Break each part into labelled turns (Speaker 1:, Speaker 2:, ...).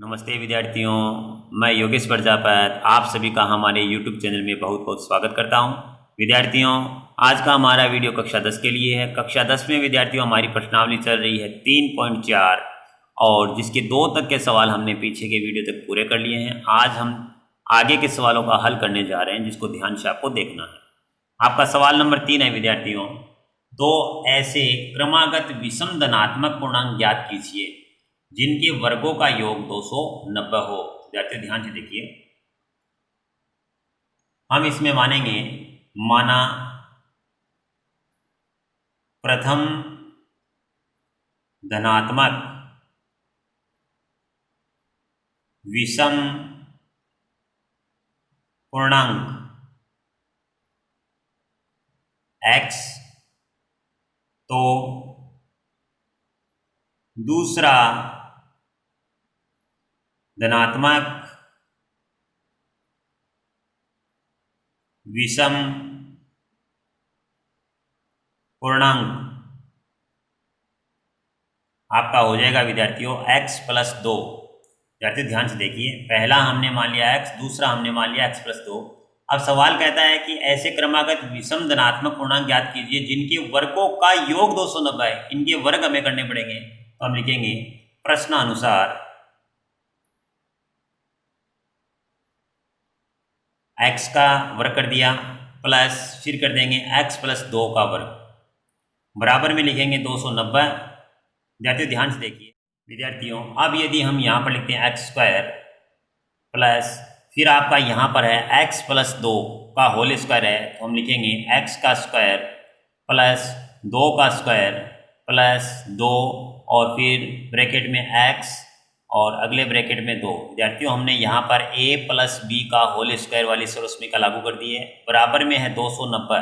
Speaker 1: नमस्ते विद्यार्थियों, मैं योगेश प्रजापत आप सभी का हमारे YouTube चैनल में बहुत बहुत स्वागत करता हूं। विद्यार्थियों, आज का हमारा वीडियो कक्षा 10 के लिए है। कक्षा 10 में विद्यार्थियों हमारी प्रश्नावली चल रही है 3.4 और जिसके 2 तक के सवाल हमने पीछे के वीडियो तक पूरे कर लिए हैं। आज हम आगे के सवालों का हल करने जा रहे हैं, जिसको ध्यान से आपको देखना है। आपका सवाल नंबर 3 है विद्यार्थियों, दो ऐसे क्रमागत विषम धनात्मक पूर्णांक ज्ञात कीजिए जिनके वर्गों का योग 290 हो। विद्यार्थियों ध्यान से देखिए, हम इसमें माना प्रथम धनात्मक विषम पूर्णांक x, तो दूसरा धनात्मक विषम पूर्णांक आपका हो जाएगा विद्यार्थियों x प्लस 2। विद्यार्थियों ध्यान से देखिए, पहला हमने मान लिया x, दूसरा हमने मान लिया x प्लस 2। अब सवाल कहता है कि ऐसे क्रमागत विषम धनात्मक पूर्णांक ज्ञात कीजिए जिनके वर्गों का योग 290 है। इनके वर्ग हमें करने पड़ेंगे, तो हम लिखेंगे प्रश्नानुसार x का वर्ग कर दिया प्लस फिर कर देंगे x प्लस 2 का वर्ग, बराबर में लिखेंगे 290। विद्यार्थियों ध्यान से देखिए, विद्यार्थियों अब यदि हम यहाँ पर लिखते हैं x स्क्वायर प्लस फिर आपका यहाँ पर है x प्लस 2 का होल स्क्वायर है, तो हम लिखेंगे x का स्क्वायर प्लस 2 का स्क्वायर प्लस 2 और फिर ब्रैकेट में x और अगले ब्रैकेट में 2। विद्यार्थियों हमने यहाँ पर a प्लस b का होल स्क्वायर वाली सर्वसमीका लागू कर दी है, बराबर में है 290।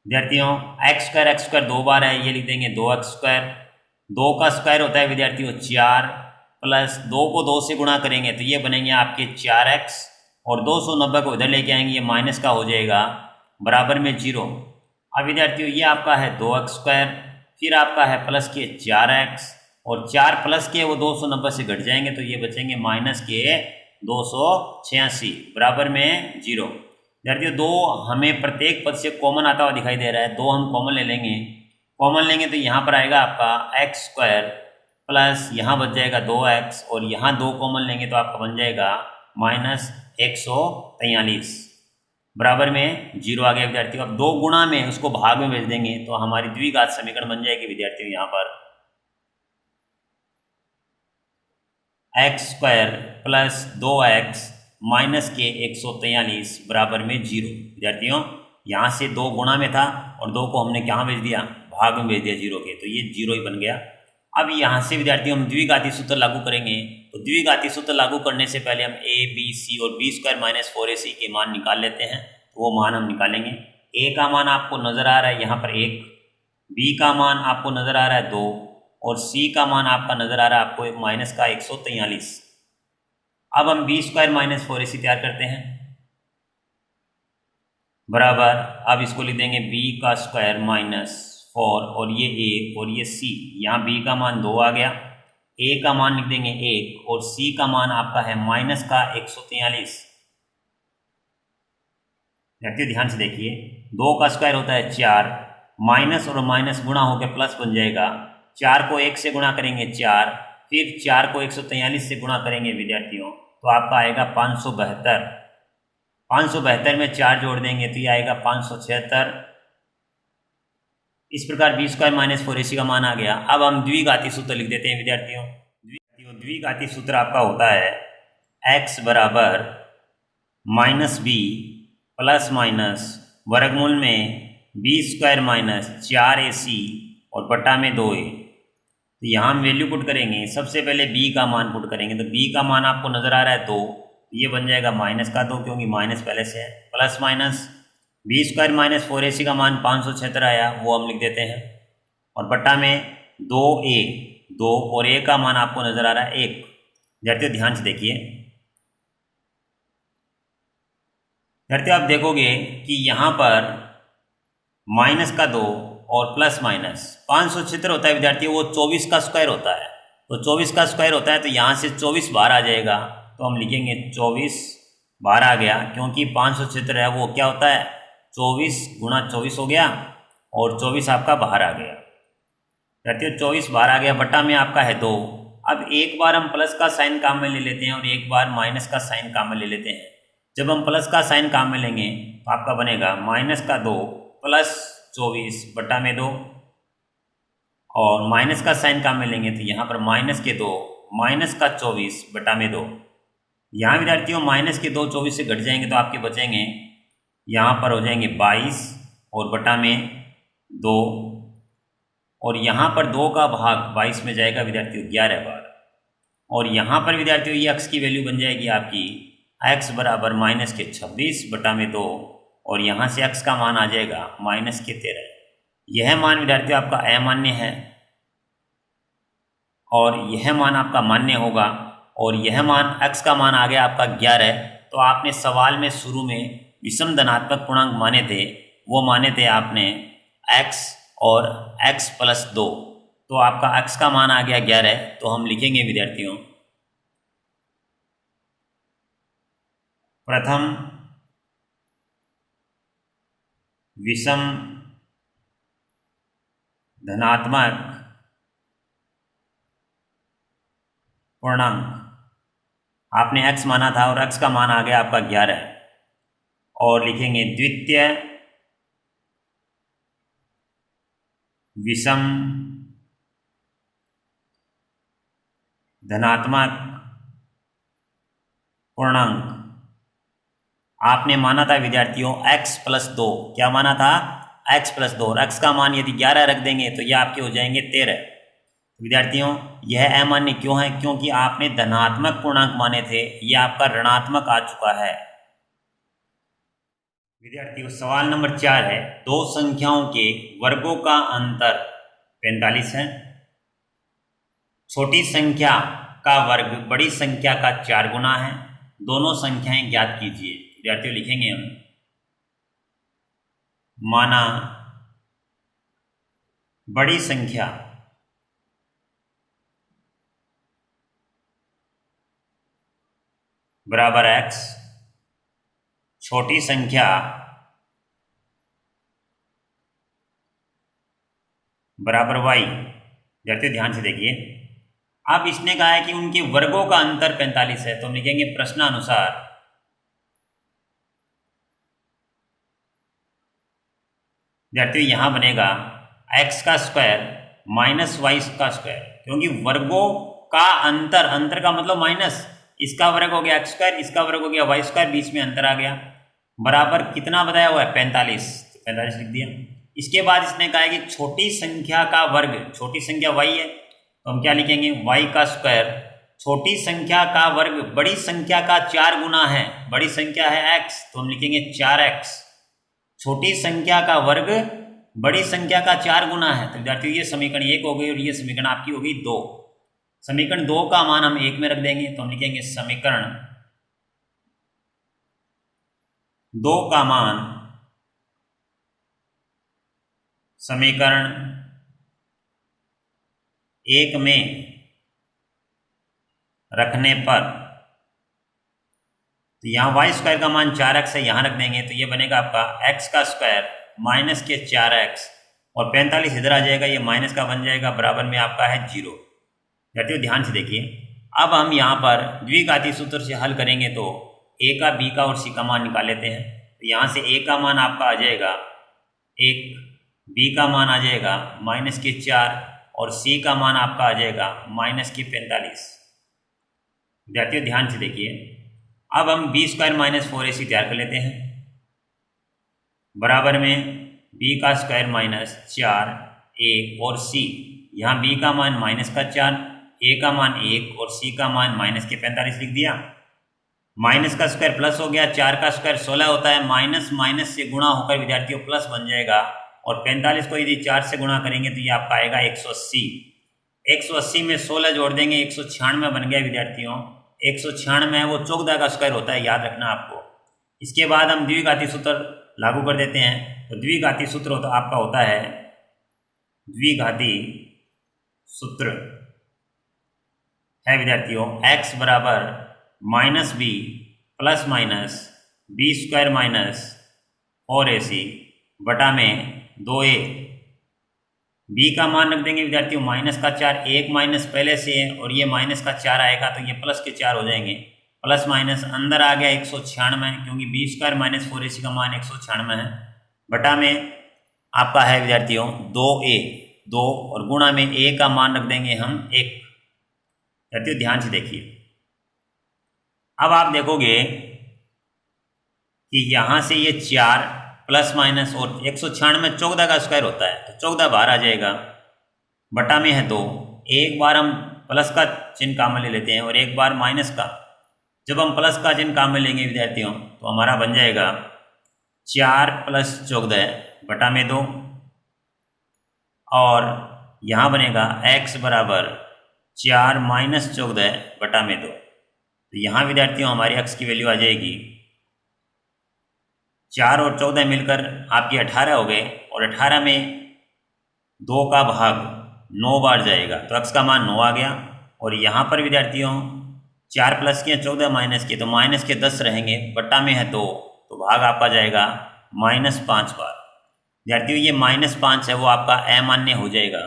Speaker 1: विद्यार्थियों x स्क्वायर 2 बार है, ये लिख देंगे 2x स्क्वायर। 2 का स्क्वायर होता है विद्यार्थियों 4 प्लस 2 को 2 से गुणा करेंगे तो ये बनेंगे आपके 4x और 290 को इधर लेके आएंगे, ये माइनस का हो जाएगा, बराबर में 0। अब विद्यार्थियों ये आपका है 2x स्क्वायर, फिर आपका है प्लस के 4x और 4 प्लस के वो 290 से घट जाएंगे तो ये बचेंगे माइनस के 286, बराबर में 0। विद्यार्थियों 2 हमें प्रत्येक पद से कॉमन आता हुआ दिखाई दे रहा है, 2 हम कॉमन ले लेंगे तो यहाँ पर आएगा आपका x स्क्वायर प्लस यहाँ बच जाएगा 2x और यहाँ 2 कॉमन लेंगे तो आपका बन जाएगा माइनस 143, बराबर में 0 आ गया। विद्यार्थियों अब 2 गुणा में उसको भाग में भेज देंगे तो हमारी द्विघात समीकरण बन जाएगी विद्यार्थियों यहाँ पर x square plus 2x minus के 143 बराबर में 0। विद्यार्थियों यहाँ से 2 गुणा में था और 2 को हमने कहाँ भेज दिया, भाग में भेज दिया 0 के, तो ये 0 ही बन गया। अब यहाँ से विद्यार्थियों हम द्विघाती सूत्र लागू करेंगे, तो द्विघाती सूत्र लागू करने से पहले हम a b c और b स्क्वायर माइनस 4ac के मान निकाल लेते हैं, तो वो मान हम निकालेंगे। a का मान आपको नज़र आ रहा है यहाँ पर 1, b का मान आपको नज़र आ रहा है 2 और c का मान आपका नज़र आ रहा है आपको माइनस का 143। अब हम b स्क्वायर माइनस 4ac तैयार करते हैं, बराबर अब इसको लिख देंगे b का स्क्वायर माइनस 4 और ये a और ये c, यहाँ b का मान 2 आ गया, a का मान लिख देंगे 1 और c का मान आपका है माइनस का 143। ध्यान से देखिए, 2 का स्क्वायर होता है 4, माइनस और माइनस गुणा होकर प्लस बन जाएगा, 4 को 1 से गुणा करेंगे 4, फिर 4 को 143 से गुणा करेंगे विद्यार्थियों तो आपका आएगा 572। 572 में 4 जोड़ देंगे तो ये आएगा 576। इस प्रकार b स्क्वायर माइनस 4ac का मान आ गया। अब हम द्विघाती सूत्र लिख देते हैं विद्यार्थियों। द्विघाती सूत्र आपका होता है x बराबर माइनस b प्लस माइनस वर्गमूल में b स्क्वायर माइनस 4ac और बटा में 2a। तो यहाँ हम वैल्यू पुट करेंगे, सबसे पहले b का मान पुट करेंगे, तो b का मान आपको नज़र आ रहा है 2, ये बन जाएगा माइनस का 2 क्योंकि माइनस पहले से है, plus minus b square minus 4ac का मान 576 आया, वो हम लिख देते हैं, और बट्टा में 2a 2 और a का मान आपको नज़र आ रहा है 1। विद्यार्थियों ध्यान से देखिए, विद्यार्थियों आप देखोगे कि यहाँ पर माइनस का 2 और प्लस माइनस 576 होता है विद्यार्थियों, वो 24 का स्क्वायर होता है। तो 24 का स्क्वायर होता है, तो यहाँ से 24 बाहर आ जाएगा, तो हम लिखेंगे 24 बाहर आ गया, क्योंकि 576 है वो क्या होता है 24 गुणा 24 हो गया, और 24 आपका बाहर आ गया। कहते हो 24 बाहर आ गया, बटा में आपका है 2। अब एक बार हम प्लस का साइन काम में ले लेते हैं और एक बार माइनस का साइन काम में ले लेते हैं। जब हम प्लस का साइन काम में लेंगे तो आपका बनेगा माइनस का 2 प्लस 24 बटा में 2, और माइनस का साइन काम में लेंगे तो यहाँ पर माइनस के 2 माइनस का 24 बटा में 2। यहाँ विद्यार्थियों माइनस के 2 24 से घट जाएंगे तो आपके बचेंगे यहाँ पर हो जाएंगे 22 और बटा में 2, और यहाँ पर 2 का भाग 22 में जाएगा विद्यार्थियों 11 बार, और यहाँ पर विद्यार्थियों ये x की वैल्यू बन जाएगी आपकी x बराबर माइनस के 26 बटा में 2, और यहाँ से x का मान आ जाएगा माइनस के 13। यह मान विद्यार्थियों आपका अमान्य है और यह मान आपका मान्य होगा, और यह मान x का मान आ गया आपका 11। तो आपने सवाल में शुरू में विषम धनात्मक पूर्णांक माने थे, वो माने थे आपने x और x प्लस 2, तो आपका x का मान आ गया 11। तो हम लिखेंगे विद्यार्थियों प्रथम विषम धनात्मक पूर्णांक, आपने x माना था और x का मान आ गया आपका 11, और लिखेंगे द्वितीय विषम धनात्मक पूर्णांक। आपने माना था विद्यार्थियों x प्लस 2, क्या माना था x प्लस 2, और x का मान यदि 11 रख देंगे तो ये आपके हो जाएंगे 13। विद्यार्थियों यह अमान्य क्यों है, क्योंकि आपने धनात्मक पूर्णांक माने थे, ये आपका ऋणात्मक आ चुका है। विद्यार्थियों सवाल नंबर 4 है, दो संख्याओं के वर्गों का अंतर 45 है। छोटी संख्या का वर्ग बड़ी संख्या का 4 गुना है, दोनों संख्याएं ज्ञात कीजिए। विद्यार्थियों लिखेंगे हम माना बड़ी संख्या बराबर x, छोटी संख्या बराबर y। विद्यार्थियों ध्यान से देखिए, अब इसने कहा है कि उनके वर्गों का अंतर 45 है, तो हम लिखेंगे प्रश्नानुसार विद्यार्थियों यहां बनेगा x का स्क्वायर माइनस वाई का स्क्वायर, क्योंकि वर्गों का अंतर, अंतर का मतलब माइनस, इसका वर्ग हो गया x स्क्वायर, इसका वर्ग हो गया वाई स्क्वायर, बीच में अंतर आ गया, बराबर कितना बताया हुआ है 45, तो 45 लिख दिया। इसके बाद इसने कहा है कि छोटी संख्या का वर्ग, छोटी संख्या y है, तो हम क्या लिखेंगे y का स्क्वायर, छोटी संख्या का वर्ग बड़ी संख्या का 4 गुना है, बड़ी संख्या है x, तो हम लिखेंगे 4x। छोटी संख्या का वर्ग बड़ी संख्या का 4 गुना है, तो विद्यार्थियों ये समीकरण 1 हो गई और ये समीकरण आपकी हो गई 2। समीकरण 2 का मान हम 1 में रख देंगे, तो हम लिखेंगे समीकरण 2 का मान समीकरण 1 में रखने पर, तो यहाँ वाई स्क्वायर का मान 4x है, यहाँ रख देंगे तो ये बनेगा आपका x का स्क्वायर माइनस के 4x, और 45 इधर आ जाएगा, ये माइनस का बन जाएगा, बराबर में आपका है 0। विद्यार्थियों ध्यान से देखिए, अब हम यहाँ पर द्विघाती सूत्र से हल करेंगे तो a का b का और c का मान निकाल लेते हैं। तो यहाँ से a का मान आपका आ जाएगा 1, b का मान आ जाएगा माइनस के 4, और c का मान आपका आ जाएगा माइनस के 45। विद्यार्थियों ध्यान से देखिए, अब हम b स्क्वायर माइनस 4ac तैयार कर लेते हैं, बराबर में b का स्क्वायर माइनस 4a और c, यहाँ b का मान माइनस का 4, a का मान 1 और c का मान माइनस के 45 लिख दिया। माइनस का स्क्वायर प्लस हो गया, 4 का स्क्वायर 16 होता है, माइनस माइनस से गुणा होकर विद्यार्थियों प्लस बन जाएगा, और 45 को यदि 4 से गुणा करेंगे तो ये आपका आएगा 180। 180 में 16 जोड़ देंगे, 196 बन गया विद्यार्थियों। 196 वो चौगुना का स्क्वायर होता है, याद रखना आपको। इसके बाद हम द्विघाती सूत्र लागू कर देते हैं, तो द्विघाती सूत्र तो आपका होता है द्विघाती सूत्र है विद्यार्थियों x बराबर minus b plus minus b square minus 4ac बटा में 2a। b का मान रख देंगे विद्यार्थियों माइनस का 4, एक माइनस पहले से है और ये माइनस का 4 आएगा तो ये प्लस के 4 हो जाएंगे। प्लस माइनस अंदर आ गया 196 क्योंकि बी स्क्वायर माइनस 4ac का मान 196 है बटा में आपका है विद्यार्थियों 2a 2 और गुणा में a का मान रख देंगे हम 1। विद्यार्थियों ध्यान से देखिए, अब आप देखोगे कि यहाँ से ये 4 प्लस माइनस और 196 14 का स्क्वायर होता है तो 14 बाहर आ जाएगा बटा में है 2। एक बार हम प्लस का चिन्ह काम में ले लेते हैं और एक बार माइनस का। जब हम प्लस का चिन्ह काम में लेंगे विद्यार्थियों तो हमारा बन जाएगा 4 प्लस 14 बटा में 2 और यहाँ बनेगा x बराबर 4 माइनस 14 बटा में 2। तो यहाँ विद्यार्थियों हमारी x की वैल्यू आ जाएगी 4 और 14 मिलकर आपकी 18 हो गए और 18 में 2 का भाग 9 बार जाएगा तो x का मान 9 आ गया। और यहाँ पर विद्यार्थियों 4 प्लस के 14 माइनस के तो माइनस के 10 रहेंगे बटा में है 2 तो भाग आपका जाएगा -5 बार। विद्यार्थियों ये -5 है वो आपका अमान्य हो जाएगा।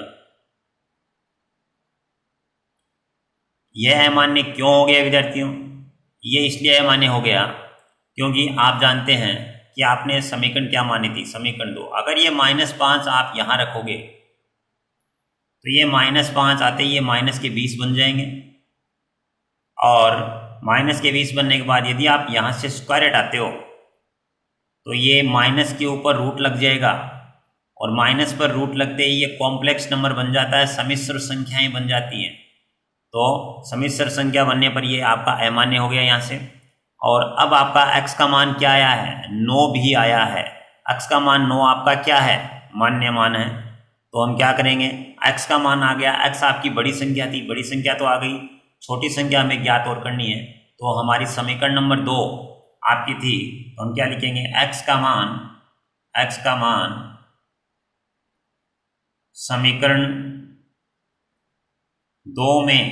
Speaker 1: यह अमान्य क्यों हो गया विद्यार्थियों? ये इसलिए अमान्य हो गया क्योंकि आप जानते हैं कि आपने समीकरण क्या मानी थी, समीकरण 2। अगर ये -5 आप यहाँ रखोगे तो ये -5 आते ही ये माइनस के 20 बन जाएंगे और माइनस के 20 बनने के बाद यदि आप यहाँ से स्क्वायर हटाते हो तो ये माइनस के ऊपर रूट लग जाएगा और माइनस पर रूट लगते ही ये कॉम्प्लेक्स नंबर बन जाता है, सम्मिश्र संख्याएं बन जाती हैं। तो सम्मिश्र संख्या बनने पर ये आपका अमान्य हो गया यहाँ से। और अब आपका x का मान क्या आया है? 9 भी आया है। x का मान 9 आपका क्या है? मान्य मान है। तो हम क्या करेंगे, x का मान आ गया, x आपकी बड़ी संख्या थी, बड़ी संख्या तो आ गई, छोटी संख्या हमें ज्ञात और करनी है। तो हमारी समीकरण नंबर 2 आपकी थी तो हम क्या लिखेंगे, x का मान समीकरण 2 में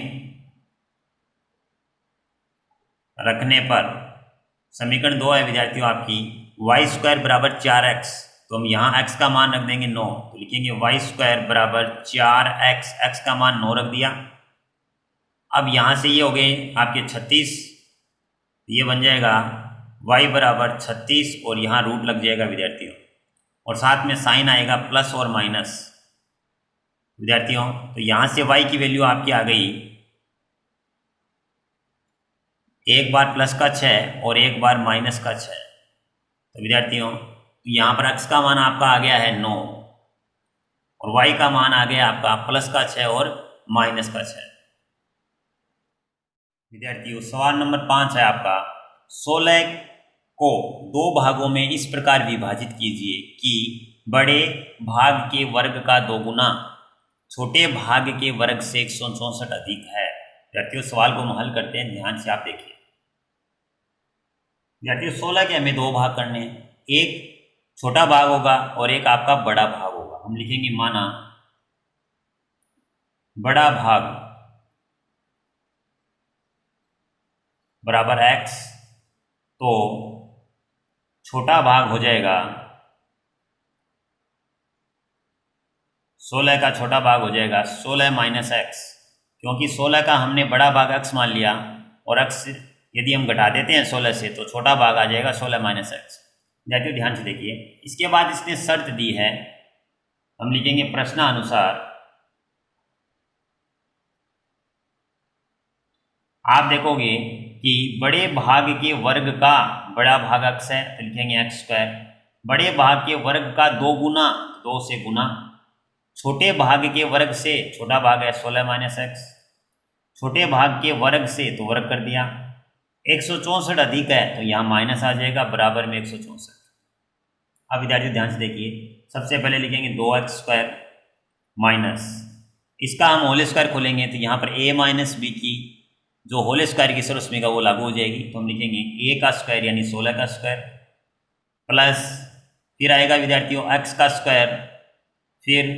Speaker 1: रखने पर, समीकरण 2 है विद्यार्थियों आपकी वाई स्क्वायर बराबर 4x। तो हम यहाँ x का मान रख देंगे 9 तो लिखेंगे वाई स्क्वायर बराबर 4x, x का मान 9 रख दिया। अब यहाँ से ये हो गए आपके 36, ये बन जाएगा y बराबर 36 और यहाँ रूट लग जाएगा विद्यार्थियों और साथ में साइन आएगा प्लस और माइनस विद्यार्थियों। तो यहाँ से y की वैल्यू आपकी आ गई, एक बार प्लस का 6 और एक बार माइनस का 6। तो विद्यार्थियों यहाँ पर x का मान आपका आ गया है 9 और y का मान आ गया आपका प्लस का 6 और माइनस का 6। विद्यार्थियों सवाल नंबर 5 है आपका, 16 को 2 भागों में इस प्रकार विभाजित कीजिए कि बड़े भाग के वर्ग का 2 गुना छोटे भाग के वर्ग से 164 अधिक है। विद्यार्थियों सवाल को हम हल करते हैं, ध्यान से आप देखिए। विद्यार्थियों 16 के हमें 2 भाग करने हैं, एक छोटा भाग होगा और एक आपका बड़ा भाग होगा। हम लिखेंगे माना बड़ा भाग बराबर x, तो छोटा भाग हो जाएगा 16 का छोटा भाग हो जाएगा 16 माइनस x, क्योंकि 16 का हमने बड़ा भाग x मान लिया और x यदि हम घटा देते हैं 16 से तो छोटा भाग आ जाएगा 16 माइनस x। विद्यार्थियों ध्यान से देखिए, इसके बाद इसने शर्त दी है, हम लिखेंगे प्रश्नानुसार। आप देखोगे कि बड़े भाग के वर्ग का बड़ा भाग x है तो लिखेंगे x स्क्वायर, बड़े भाग के वर्ग का 2 गुना 2 से गुना, छोटे भाग के वर्ग से छोटा भाग है 16 माइनस x, छोटे भाग के वर्ग से तो वर्ग कर दिया, 164 अधिक है तो यहाँ माइनस आ जाएगा बराबर में 164। अब विद्यार्थी ध्यान से देखिए, सबसे पहले लिखेंगे 2x स्क्वायर माइनस, इसका हम होल स्क्वायर खोलेंगे तो यहाँ पर a माइनस बी की जो होल स्क्वायर की उसमें का वो लागू हो जाएगी। तो हम लिखेंगे a का स्क्वायर यानी 16 का स्क्वायर प्लस फिर आएगा विद्यार्थियों x का स्क्वायर, फिर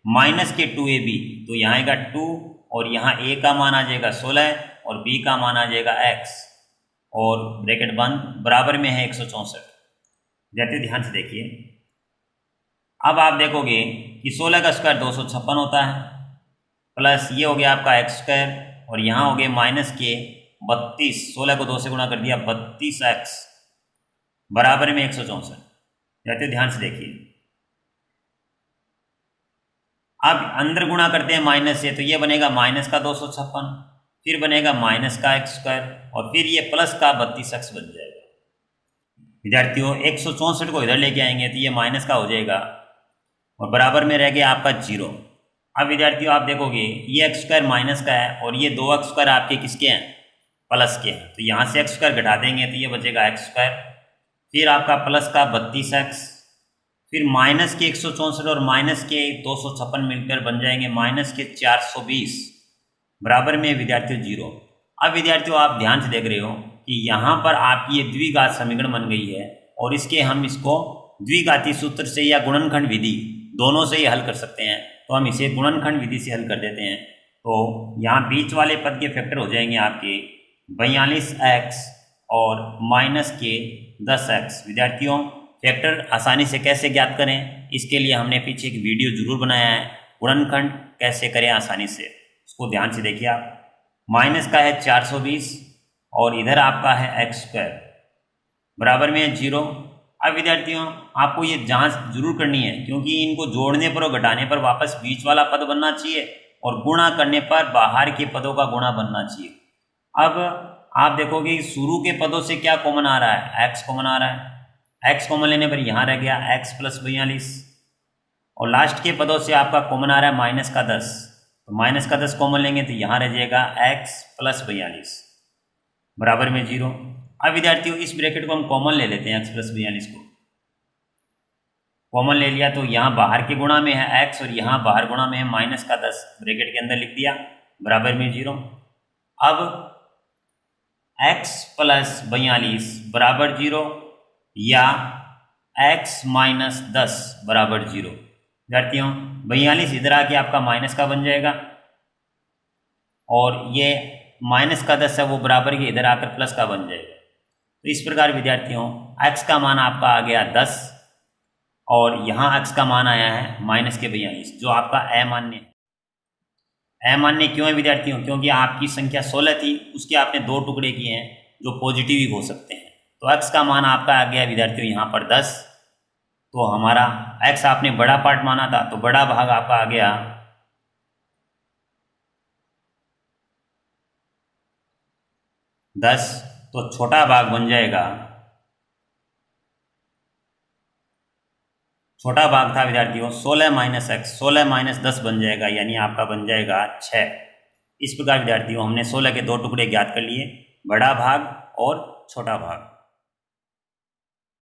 Speaker 1: माइनस के 2ab तो यहाँ आएगा 2 और यहाँ a का मान आ जाएगा 16 और b का मान आ जाएगा x और ब्रैकेट बंद, बराबर में है 164। विद्यार्थियों ध्यान से देखिए, अब आप देखोगे कि 16 का स्क्वायर 256 होता है, प्लस ये हो गया आपका एक्स स्क्वायर और यहाँ हो गया माइनस के 32, 16 को 2 से गुणा कर दिया 32x बराबर में 164। विद्यार्थियों ध्यान से देखिए, अब अंदर गुणा करते हैं माइनस से, तो ये बनेगा माइनस का 256, फिर बनेगा माइनस का एक्स स्क्वायर और फिर ये प्लस का 32x बन जाएगा। विद्यार्थियों 164 को इधर लेके आएंगे तो ये माइनस का हो जाएगा और बराबर में रह गया आपका 0। अब विद्यार्थियों आप देखोगे ये एक्स स्क्वायर माइनस का है और ये 2x स्क्वायर आपके किसके हैं, प्लस के हैं, तो यहाँ से एक्स स्क्वायर घटा देंगे तो ये बचेगा एक्स स्क्वायर, फिर आपका प्लस का 32x, फिर माइनस के 164 और माइनस के 256 मिलकर बन जाएंगे माइनस के 420 बराबर में विद्यार्थियों 0। अब विद्यार्थियों आप ध्यान से देख रहे हो कि यहाँ पर आपकी ये द्विघात समीकरण बन गई है और इसके हम इसको द्विघाती सूत्र से या गुणनखंड विधि दोनों से ही हल कर सकते हैं, तो हम इसे गुणनखंड विधि से हल कर देते हैं। तो यहाँ बीच वाले पद के फैक्टर हो जाएंगे आपके 42x और माइनस के 10x। विद्यार्थियों फैक्टर आसानी से कैसे ज्ञात करें, इसके लिए हमने पीछे एक वीडियो जरूर बनाया है, गुणनखंड कैसे करें आसानी से, उसको ध्यान से देखिए आप। माइनस का है 420 और इधर आपका है एक्स स्क्वायर बराबर में है 0। अब विद्यार्थियों आपको ये जांच जरूर करनी है क्योंकि इनको जोड़ने पर और घटाने पर वापस बीच वाला पद बनना चाहिए और गुणा करने पर बाहर के पदों का गुणा बनना चाहिए। अब आप देखोगे शुरू के पदों से क्या कॉमन आ रहा है, एक्स कॉमन आ रहा है, एक्स कॉमन लेने पर यहाँ रह गया एक्स प्लस 42 और लास्ट के पदों से आपका कॉमन आ रहा है माइनस का 10, तो माइनस का 10 कॉमन लेंगे तो यहाँ रह जाएगा एक्स प्लस 42 बराबर में 0। अब विद्यार्थियों इस ब्रैकेट को हम कॉमन ले लेते हैं, एक्स प्लस 42 को कॉमन ले लिया तो यहाँ बाहर के गुणा में है एक्स और यहाँ बाहर गुणा में है माइनस का 10, ब्रैकेट के अंदर लिख दिया बराबर में 0। अब एक्स प्लस 42 बराबर 0 या x माइनस 10 बराबर 0। विद्यार्थियों 42 इधर आके आपका माइनस का बन जाएगा और ये माइनस का 10 है वो बराबर के इधर आकर प्लस का बन जाएगा। तो इस प्रकार विद्यार्थियों x का मान आपका आ गया 10 और यहाँ x का मान आया है माइनस के 42 जो आपका अमान्य है। अमान्य क्यों है विद्यार्थियों, क्योंकि आपकी संख्या 16 थी, उसके आपने 2 टुकड़े किए हैं जो पॉजिटिव ही हो सकते हैं। तो x का मान आपका आ गया विद्यार्थियों यहाँ पर 10, तो हमारा x आपने बड़ा पार्ट माना था तो बड़ा भाग आपका आ गया 10, तो छोटा भाग बन जाएगा, छोटा भाग था विद्यार्थियों 16 माइनस एक्स, 16 माइनस 10 बन जाएगा यानी आपका बन जाएगा 6। इस प्रकार विद्यार्थियों हमने 16 के 2 टुकड़े ज्ञात कर लिए, बड़ा भाग और छोटा भाग।